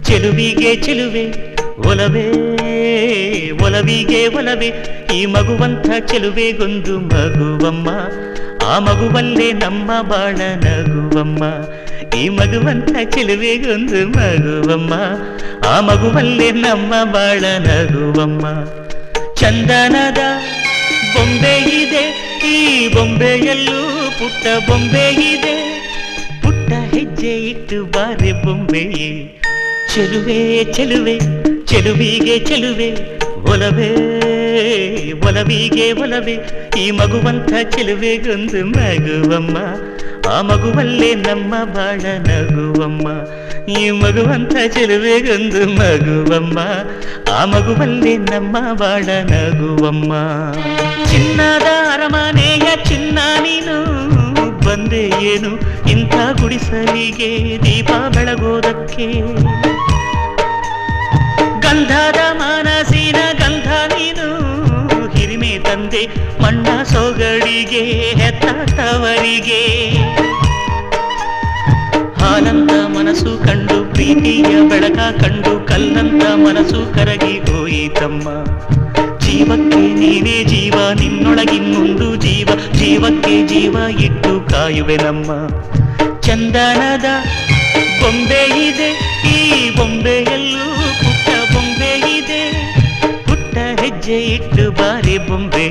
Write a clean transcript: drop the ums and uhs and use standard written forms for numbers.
ಚೆಲುವಿಗೆ ಚೆಲುವೆ ಒಲವೇ ಒಲವಿಗೆ ಒಲವೇ ಈ ಮಗುವಂಥ ಚೆಲುವೆಗೊಂದು ಮಗುವಮ್ಮ ಆ ಮಗುವಲ್ಲೇ ನಮ್ಮ ಬಾಳ ನಗುವಮ್ಮ ಈ ಮಗುವಂಥ ಚೆಲುವೆಗೊಂದು ಮಗುವಮ್ಮ ಆ ಮಗುವಲ್ಲೇ ನಮ್ಮ ಬಾಳ ನಗುವಮ್ಮ ಚಂದನದ ಬೊಂಬೆ ಇದೆ ಈ ಬೊಂಬೆಯಲ್ಲೂ ಪುಟ್ಟ ಬೊಂಬೆ ಇದೆ ಪುಟ್ಟ ಹೆಜ್ಜೆ ಇಟ್ಟು ಬಾರೆ ಬೊಂಬೆಯೇ ಚೆಲುವೆ ಚೆಲುವೆ ಚೆಲುವಿಗೆ ಚೆಲುವೆ ಒಲವೇ ಒಲವಿಗೆ ಒಲವೇ ಈ ಮಗುವಂಥ ಚೆಲುವೆಗೊಂದು ಮಗುವಮ್ಮ ಆ ಮಗುವಲ್ಲೇ ನಮ್ಮ ಬಾಳ ನಗುವಮ್ಮ ಈ ಮಗುವಂಥ ಚೆಲುವೆಗೊಂದು ಮಗುವಮ್ಮ ಆ ಮಗುವಲ್ಲೇ ನಮ್ಮ ಬಾಳ ನಗುವಮ್ಮ ಚಿನ್ನದ ಅರಮನೆಯ ಚಿನ್ನ ನೀನು ಬಂದೆ ಏನು ಇಂಥ ಗುಡಿಸಲಿಗೆ ದೀಪ ಬೆಳಗೋದಕ್ಕೆ ಗಂಧದ ಮನಸ್ಸಿನ ಗಂಧ ನೀನು ಹಿರಿಮೆ ತಂದೆ ಮಣ್ಣ ಸೊಗಡಿಗೆ ಹೆತ್ತವರಿಗೆ ಹಾಲಂತ ಮನಸ್ಸು ಕಂಡು ಪ್ರೀತಿಯ ಬೆಳಕ ಕಂಡು ಕಲ್ಲಂತ ಮನಸ್ಸು ಕರಗಿ ಹೋಯಿತಮ್ಮ ಜೀವಕ್ಕೆ ನೀನೇ ಜೀವ ನಿನ್ನೊಳಗಿನ್ನೊಂದು ಜೀವ ಜೀವಕ್ಕೆ ಜೀವ ಇಟ್ಟು ಕಾಯುವೆ ನಮ್ಮ ಚಂದನದ ಬೊಂಬೆ ಇದೆ ಈ ಬೊಂಬೆಯಲ್ಲೂ ಪುಟ್ಟ ಬೊಂಬೆ ಇದೆ ಪುಟ್ಟ ಹೆಜ್ಜೆ ಇಟ್ಟು ಬಾರಿ ಬೊಂಬೆ